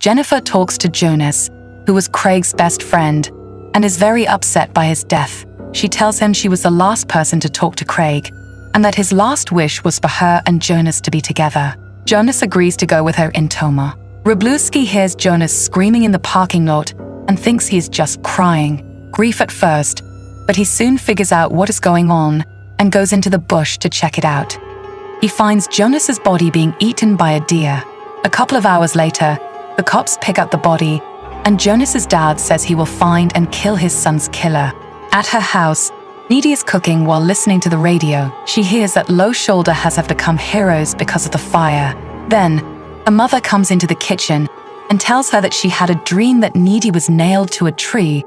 Jennifer talks to Jonas, who was Craig's best friend, and is very upset by his death. She tells him she was the last person to talk to Craig, and that his last wish was for her and Jonas to be together. Jonas agrees to go with her in Tomar. Wroblewski hears Jonas screaming in the parking lot and thinks he is just crying, grief at first, but he soon figures out what is going on and goes into the bush to check it out. He finds Jonas's body being eaten by a deer. A couple of hours later, the cops pick up the body, and Jonas's dad says he will find and kill his son's killer. At her house, Needy is cooking while listening to the radio. She hears that Low Shoulder has become heroes because of the fire. Then, a mother comes into the kitchen and tells her that she had a dream that Needy was nailed to a tree,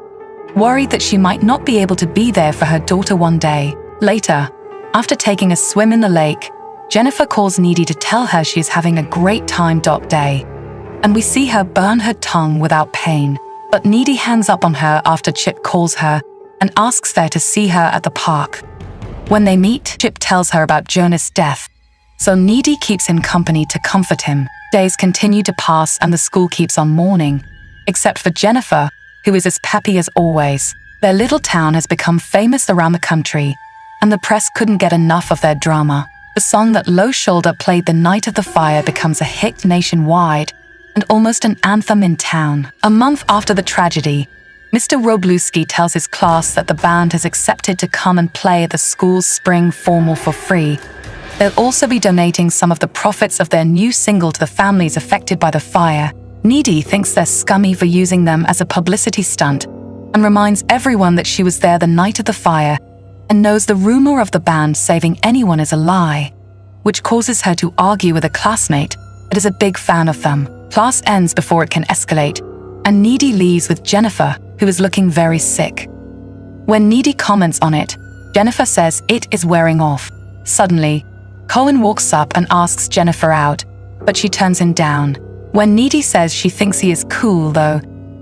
worried that she might not be able to be there for her daughter one day. Later, after taking a swim in the lake, Jennifer calls Needy to tell her she is having a great time that day, and we see her burn her tongue without pain. But Needy hangs up on her after Chip calls her and asks her to see her at the park. When they meet, Chip tells her about Jonas' death, so Needy keeps him company to comfort him. Days continue to pass and the school keeps on mourning, except for Jennifer, who is as peppy as always. Their little town has become famous around the country, and the press couldn't get enough of their drama. The song that Low Shoulder played the night of the fire becomes a hit nationwide and almost an anthem in town. A month after the tragedy, Mr. Wroblewski tells his class that the band has accepted to come and play at the school's spring formal for free. They'll also be donating some of the profits of their new single to the families affected by the fire. Needy thinks they're scummy for using them as a publicity stunt and reminds everyone that she was there the night of the fire and knows the rumor of the band saving anyone is a lie, which causes her to argue with a classmate that is a big fan of them. Class ends before it can escalate, and Needy leaves with Jennifer, who is looking very sick. When Needy comments on it, Jennifer says it is wearing off. Suddenly, Colin walks up and asks Jennifer out, but she turns him down. When Needy says she thinks he is cool, though,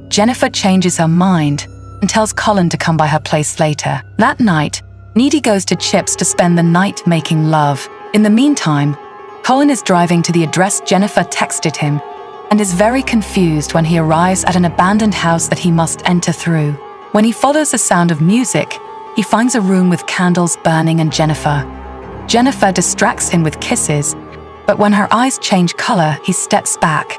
Jennifer changes her mind and tells Colin to come by her place later. That night, Needy goes to Chip's to spend the night making love. In the meantime, Colin is driving to the address Jennifer texted him and is very confused when he arrives at an abandoned house that he must enter through. When he follows the sound of music, he finds a room with candles burning and Jennifer. Jennifer distracts him with kisses, but when her eyes change color, he steps back.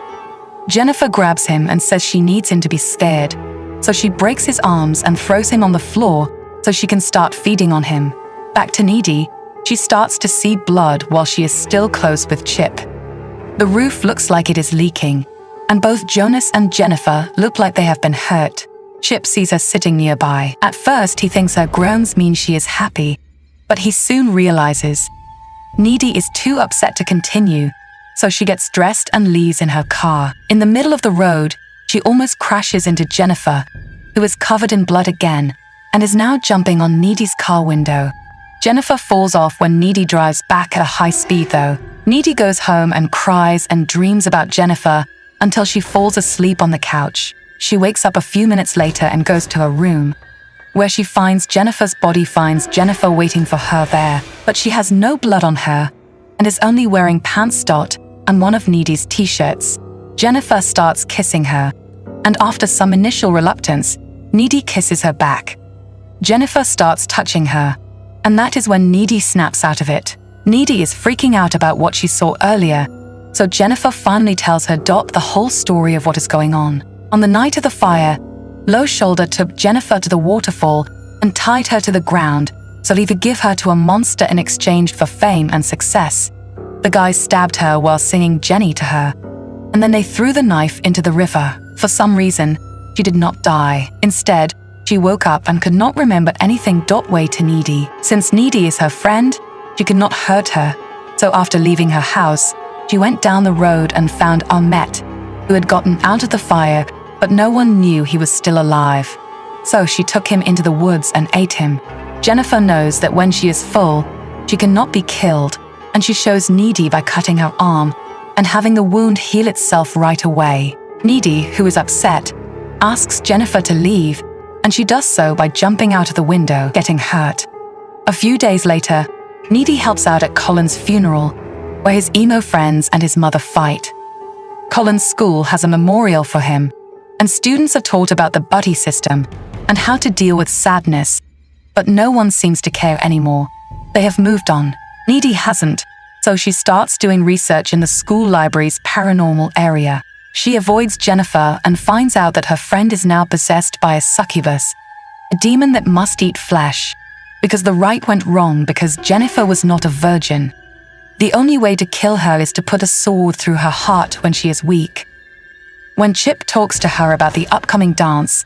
Jennifer grabs him and says she needs him to be scared, so she breaks his arms and throws him on the floor so she can start feeding on him. Back to Needy, she starts to see blood while she is still close with Chip. The roof looks like it is leaking, and both Jonas and Jennifer look like they have been hurt. Chip sees her sitting nearby. At first, he thinks her groans mean she is happy, but he soon realizes Needy is too upset to continue, so she gets dressed and leaves in her car. In the middle of the road, she almost crashes into Jennifer, who is covered in blood again, and is now jumping on Needy's car window. Jennifer falls off when Needy drives back at a high speed though. Needy goes home and cries and dreams about Jennifer until she falls asleep on the couch. She wakes up a few minutes later and goes to her room, where she finds Jennifer's body finds Jennifer waiting for her there, but she has no blood on her and is only wearing pants and one of Needy's t-shirts. Jennifer starts kissing her, and after some initial reluctance, Needy kisses her back. Jennifer starts touching her, and that is when Needy snaps out of it. Needy is freaking out about what she saw earlier, so Jennifer finally tells her the whole story of what is going on. On the night of the fire, Low Shoulder took Jennifer to the waterfall and tied her to the ground so he would give her to a monster in exchange for fame and success. The guy stabbed her while singing Jenny to her, and then they threw the knife into the river. For some reason, she did not die. Instead, she woke up and could not remember anything. Way to Needy. Since Needy is her friend, she could not hurt her, so after leaving her house, she went down the road and found Ahmet, who had gotten out of the fire, but no one knew he was still alive. So she took him into the woods and ate him. Jennifer knows that when she is full, she cannot be killed, and she shows Needy by cutting her arm and having the wound heal itself right away. Needy, who is upset, asks Jennifer to leave, and she does so by jumping out of the window, getting hurt. A few days later, Needy helps out at Colin's funeral, where his emo friends and his mother fight. Colin's school has a memorial for him, and students are taught about the buddy system and how to deal with sadness, but no one seems to care anymore. They have moved on. Needy hasn't, so she starts doing research in the school library's paranormal area. She avoids Jennifer and finds out that her friend is now possessed by a succubus, a demon that must eat flesh, because the rite went wrong because Jennifer was not a virgin. The only way to kill her is to put a sword through her heart when she is weak. When Chip talks to her about the upcoming dance,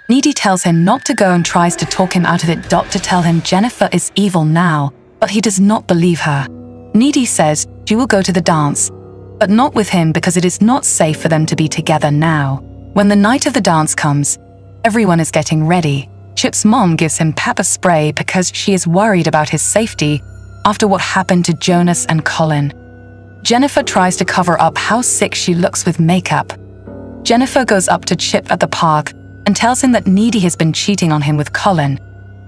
Needy tells him not to go and tries to talk him out of it. To tell him Jennifer is evil now, but he does not believe her. Needy says she will go to the dance, but not with him because it is not safe for them to be together now. When the night of the dance comes, everyone is getting ready. Chip's mom gives him pepper spray because she is worried about his safety after what happened to Jonas and Colin. Jennifer tries to cover up how sick she looks with makeup. Jennifer goes up to Chip at the park and tells him that Needy has been cheating on him with Colin.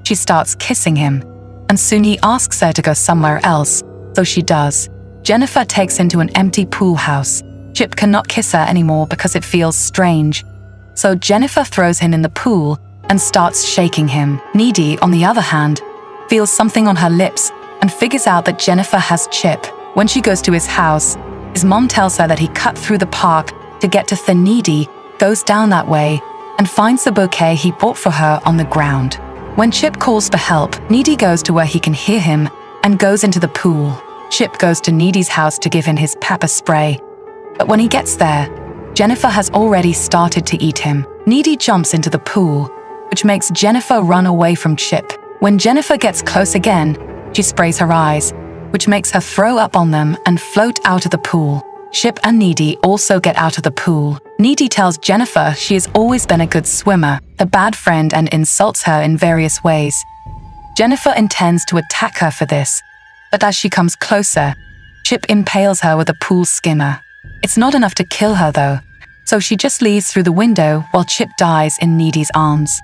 She starts kissing him, and soon he asks her to go somewhere else, so she does. Jennifer takes him to an empty pool house. Chip cannot kiss her anymore because it feels strange, so Jennifer throws him in the pool and starts shaking him. Needy, on the other hand, feels something on her lips and figures out that Jennifer has Chip. When she goes to his house, his mom tells her that he cut through the park to get to Needy, goes down that way, and finds the bouquet he bought for her on the ground. When Chip calls for help, Needy goes to where he can hear him and goes into the pool. Chip goes to Needy's house to give him his pepper spray, but when he gets there, Jennifer has already started to eat him. Needy jumps into the pool, which makes Jennifer run away from Chip. When Jennifer gets close again, she sprays her eyes, which makes her throw up on them and float out of the pool. Chip and Needy also get out of the pool. Needy tells Jennifer she has always been a good swimmer, a bad friend, and insults her in various ways. Jennifer intends to attack her for this, but as she comes closer, Chip impales her with a pool skimmer. It's not enough to kill her though, so she just leaves through the window while Chip dies in Needy's arms.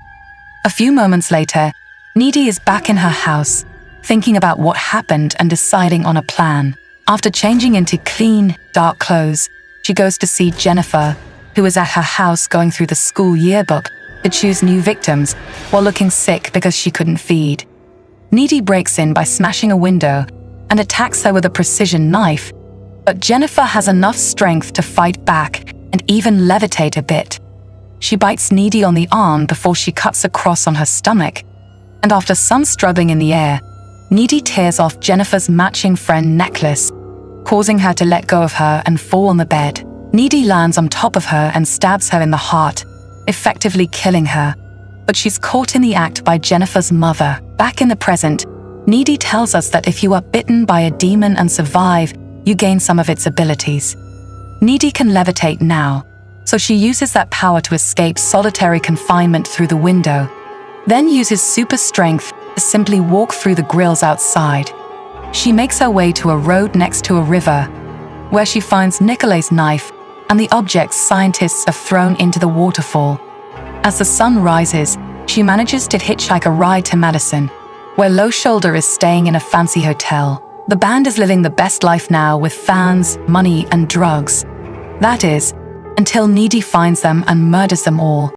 A few moments later, Needy is back in her house, thinking about what happened and deciding on a plan. After changing into clean, dark clothes, she goes to see Jennifer, who is at her house going through the school yearbook to choose new victims while looking sick because she couldn't feed. Needy breaks in by smashing a window and attacks her with a precision knife, but Jennifer has enough strength to fight back and even levitate a bit. She bites Needy on the arm before she cuts across on her stomach, and after some struggling in the air, Needy tears off Jennifer's matching friend necklace, causing her to let go of her and fall on the bed. Needy lands on top of her and stabs her in the heart, effectively killing her, but she's caught in the act by Jennifer's mother. Back in the present, Needy tells us that if you are bitten by a demon and survive, you gain some of its abilities. Needy can levitate now, so she uses that power to escape solitary confinement through the window, then uses super strength to simply walk through the grills outside. She makes her way to a road next to a river, where she finds Nicolet's knife and the objects scientists have thrown into the waterfall. As the sun rises, she manages to hitchhike a ride to Madison, where Low Shoulder is staying in a fancy hotel. The band is living the best life now with fans, money, and drugs. That is, until Needy finds them and murders them all.